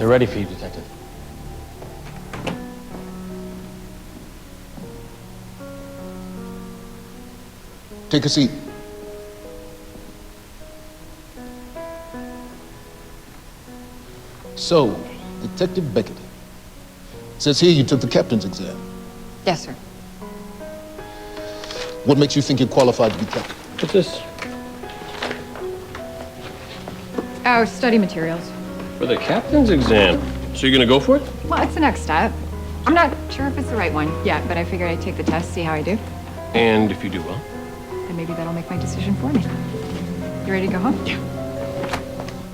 They're ready for you, Detective. Take a seat. So, Detective Beckett. It says here you took the captain's exam. Yes, sir. What makes you think you're qualified to be captain? What's this? Oh, study materials. For the captain's exam. So you're gonna go for it? Well, it's the next step. I'm not sure if it's the right one yet, but I figured I'd take the test, see how I do. And if you do well? And maybe that'll make my decision for me. You ready to go home? Yeah.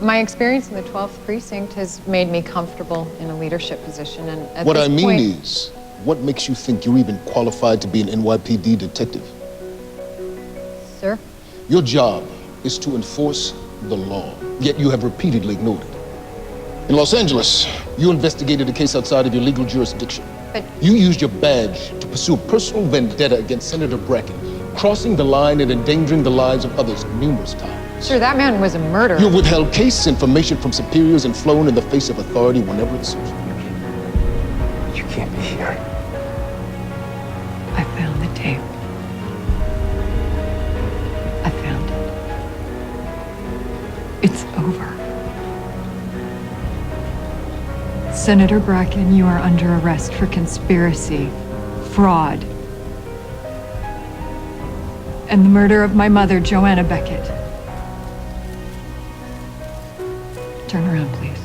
My experience in the 12th precinct has made me comfortable in a leadership position, and at What this I mean point, is, what makes you think you're even qualified to be an NYPD detective? Sir? Your job is to enforce the law, yet you have repeatedly ignored it. In Los Angeles, you investigated a case outside of your legal jurisdiction. But You used your badge to pursue a personal vendetta against Senator Bracken, crossing the line and endangering the lives of others numerous times. sir, that man was a murderer. You withheld case information from superiors and flown in the face of authority whenever it suits you. You can't be here. I found the tape. I found it. It's over. Senator Bracken, you are under arrest for conspiracy, fraud, and the murder of my mother, Joanna Beckett. Turn around, please.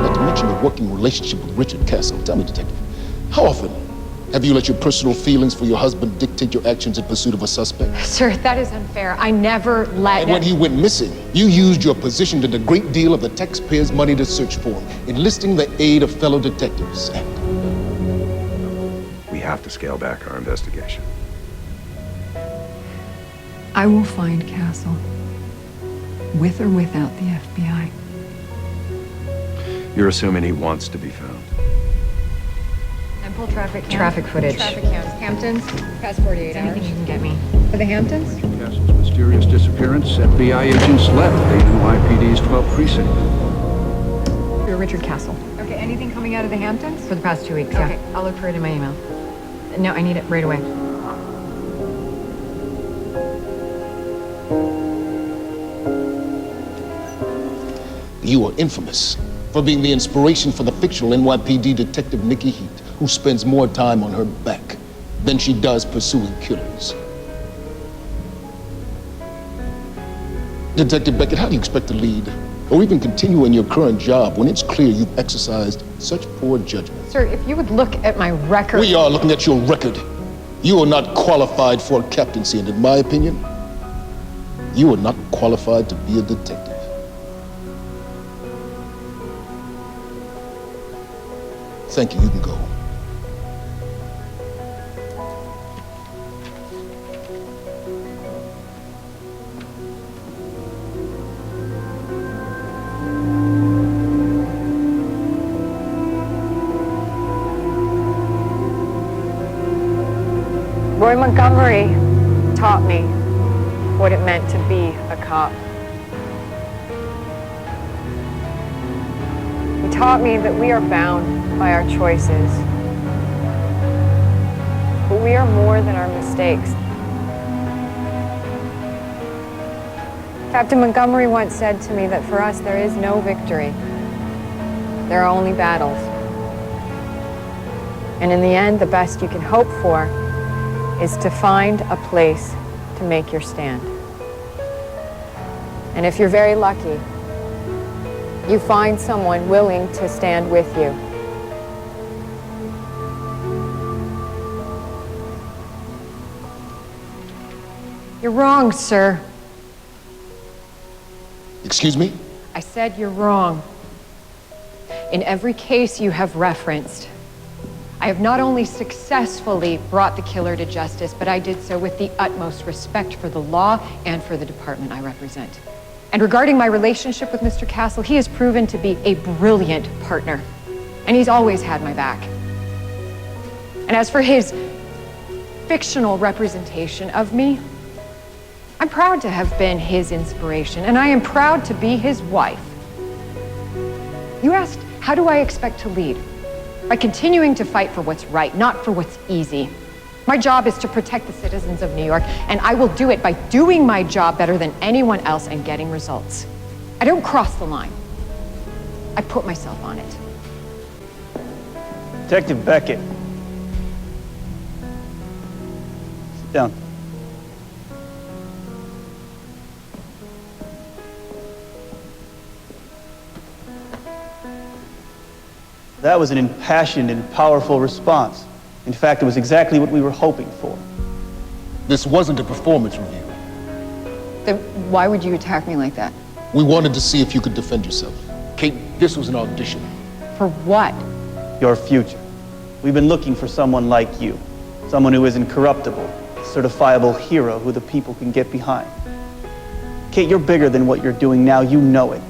Not to mention your working relationship with Richard Castle. Tell me, Detective, how often have you let your personal feelings for your husband dictate your actions in pursuit of a suspect? Sir, that is unfair. I never let... And when he went missing, you used your position to the great deal of the taxpayers' money to search for him, enlisting the aid of fellow detectives. We have to scale back our investigation. I will find Castle, with or without the FBI. You're assuming he wants to be found. And pull traffic footage. Traffic cams. Hamptons, past 48 hours. Anything you can get me. For the Hamptons? Castle's mysterious disappearance, FBI agents left the NYPD's 12th precinct. You're Richard Castle. Okay, anything coming out of the Hamptons? For the past 2 weeks, yeah. Okay, I'll look for it in my email. No, I need it right away. You are infamous for being the inspiration for the fictional NYPD detective Nikki Heat, who spends more time on her back than she does pursuing killers. Detective Beckett, how do you expect to lead or even continue in your current job when it's clear you've exercised such poor judgment? Sir, if you would look at my record... We are looking at your record. You are not qualified for a captaincy, and in my opinion, you are not qualified to be a detective. Thank you, you can go. Roy Montgomery taught me what it meant to be a cop. He taught me that we are bound by our choices, but we are more than our mistakes. Captain Montgomery once said to me that for us there is no victory. There are only battles. And in the end, the best you can hope for is to find a place to make your stand. And if you're very lucky, you find someone willing to stand with you. You're wrong, sir. Excuse me? I said you're wrong. In every case you have referenced, I have not only successfully brought the killer to justice, but I did so with the utmost respect for the law and for the department I represent. And regarding my relationship with Mr. Castle, he has proven to be a brilliant partner. And he's always had my back. And as for his fictional representation of me, I'm proud to have been his inspiration, and I am proud to be his wife. You asked, how do I expect to lead? By continuing to fight for what's right, not for what's easy. My job is to protect the citizens of New York, and I will do it by doing my job better than anyone else and getting results. I don't cross the line. I put myself on it. Detective Beckett. Sit down. That was an impassioned and powerful response. In fact, it was exactly what we were hoping for. This wasn't a performance review. Then why would you attack me like that? We wanted to see if you could defend yourself. Kate, this was an audition. For what? Your future. We've been looking for someone like you. Someone who is incorruptible, a certifiable hero who the people can get behind. Kate, you're bigger than what you're doing now. You know it.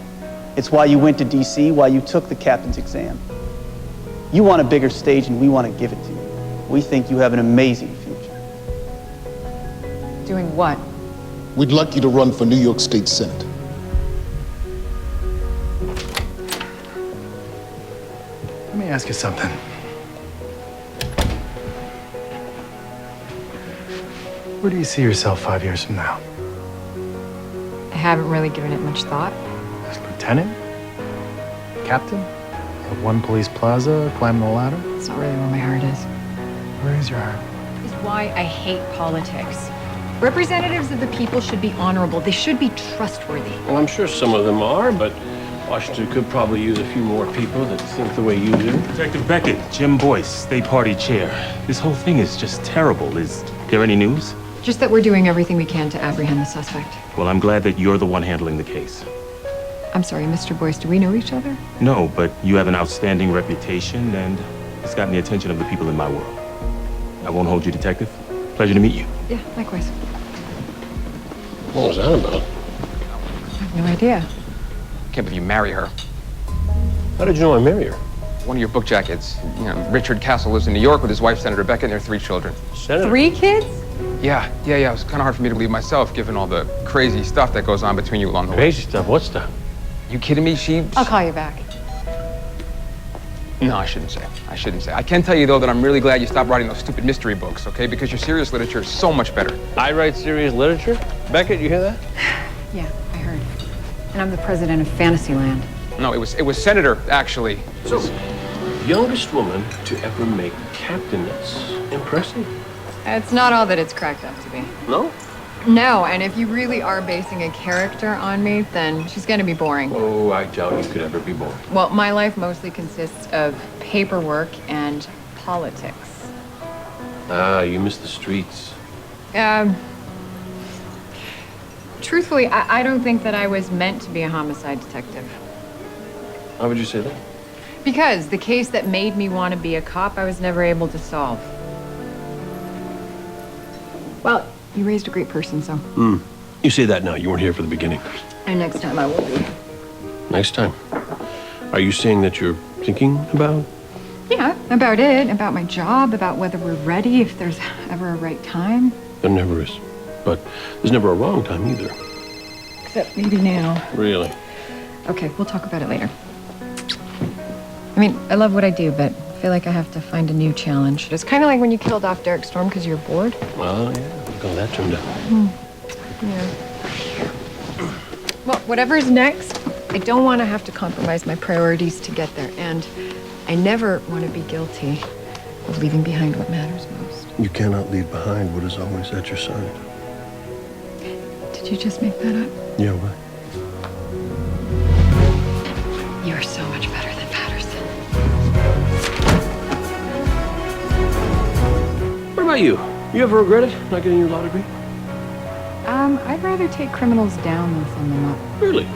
It's why you went to D.C., why you took the captain's exam. You want a bigger stage, and we want to give it to you. We think you have an amazing future. Doing what? We'd like you to run for New York State Senate. Let me ask you something. Where do you see yourself 5 years from now? I haven't really given it much thought. As lieutenant? Captain? Of One Police Plaza, climbing the ladder? It's not really where my heart is. Where is your heart? Is why I hate politics. Representatives of the people should be honorable. They should be trustworthy. Well, I'm sure some of them are, but Washington could probably use a few more people that think the way you do. Detective Beckett, Jim Boyce, State Party Chair. This whole thing is just terrible. Is there any news? Just that we're doing everything we can to apprehend the suspect. Well, I'm glad that you're the one handling the case. I'm sorry, Mr. Boyce, do we know each other? No, but you have an outstanding reputation, and it's gotten the attention of the people in my world. I won't hold you, Detective. Pleasure to meet you. Yeah, likewise. What was that about? I have no idea. Can't believe you marry her. How did you know I married her? One of your book jackets. You know, Richard Castle lives in New York with his wife, Senator Beckett, and their 3 children. Senator? 3 kids? Yeah. It was kind of hard for me to believe myself, given all the crazy stuff that goes on between you along the way. Crazy stuff? What stuff? You kidding me? I'll call you back. No, I shouldn't say. I can tell you, though, that I'm really glad you stopped writing those stupid mystery books, okay? Because your serious literature is so much better. I write serious literature? Beckett, you hear that? Yeah, I heard. And I'm the president of Fantasyland. No, it was Senator, actually. So, youngest woman to ever make captain. That's impressive. It's not all that it's cracked up to be. No? No, and if you really are basing a character on me, then she's gonna be boring. Oh, I doubt you could ever be bored. Well, my life mostly consists of paperwork and politics. Ah, you miss the streets. Truthfully, I don't think that I was meant to be a homicide detective. Why would you say that? Because the case that made me want to be a cop, I was never able to solve. Well, you raised a great person, so. You say that now. You weren't here for the beginning. And next time I will be. Next time. Are you saying that you're thinking about? Yeah, about it, about my job, about whether we're ready, if there's ever a right time. There never is. But there's never a wrong time either. Except maybe now. Really? Okay, we'll talk about it later. I mean, I love what I do, but I feel like I have to find a new challenge. It's kind of like when you killed off Derek Storm because you're bored. Well, yeah. Look how that turned out. Yeah. Well, whatever's next, I don't want to have to compromise my priorities to get there. And I never want to be guilty of leaving behind what matters most. You cannot leave behind what is always at your side. Did you just make that up? Yeah, what? You're so much better than Patterson. What about you? You ever regretted not getting your law degree? I'd rather take criminals down than send them up. Really?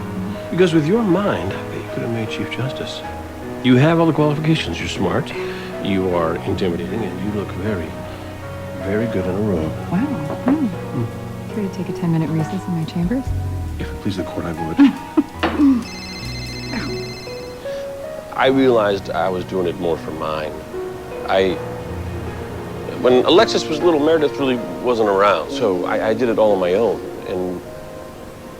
Because with your mind, I bet you could have made Chief Justice. You have all the qualifications. You're smart, you are intimidating, and you look very, very good in a room. Wow. Care to take a 10-minute recess in my chambers? If it please the court, I would. I realized I was doing it more for mine. When Alexis was little, Meredith really wasn't around, so I did it all on my own. And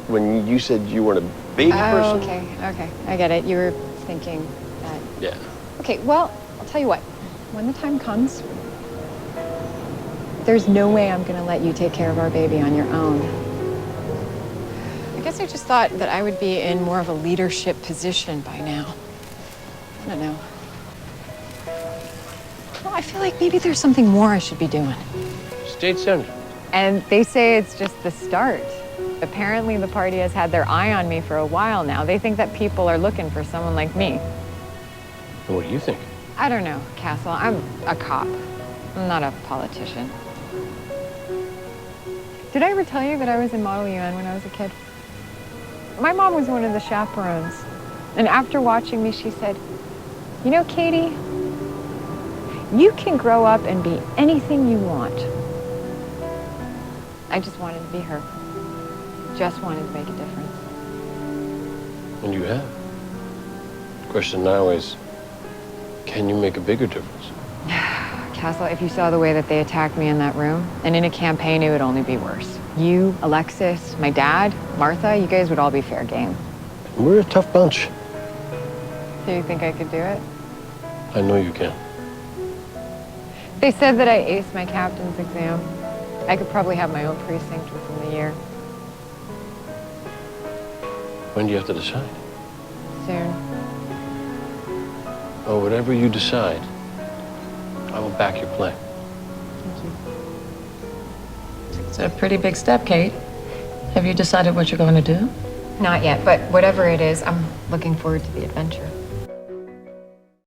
when you said you weren't a baby person... Okay, I get it. You were thinking that... Yeah. Okay, well, I'll tell you what. When the time comes, there's no way I'm gonna let you take care of our baby on your own. I guess I just thought that I would be in more of a leadership position by now. I don't know. Well, I feel like maybe there's something more I should be doing. State senator. And they say it's just the start. Apparently the party has had their eye on me for a while now. They think that people are looking for someone like me. And what do you think? I don't know, Castle. I'm a cop. I'm not a politician. Did I ever tell you that I was in Model UN when I was a kid? My mom was one of the chaperones. And after watching me, she said, "You know, Katie, you can grow up and be anything you want." I just wanted to be her. Just wanted to make a difference. And you have. The question now is, can you make a bigger difference? Castle, if you saw the way that they attacked me in that room, and in a campaign, it would only be worse. You, Alexis, my dad, Martha, you guys would all be fair game. We're a tough bunch. Do you think I could do it? I know you can. They said that I aced my captain's exam. I could probably have my own precinct within the year. When do you have to decide? Soon. Oh, whatever you decide, I will back your plan. Thank you. It's a pretty big step, Kate. Have you decided what you're going to do? Not yet, but whatever it is, I'm looking forward to the adventure.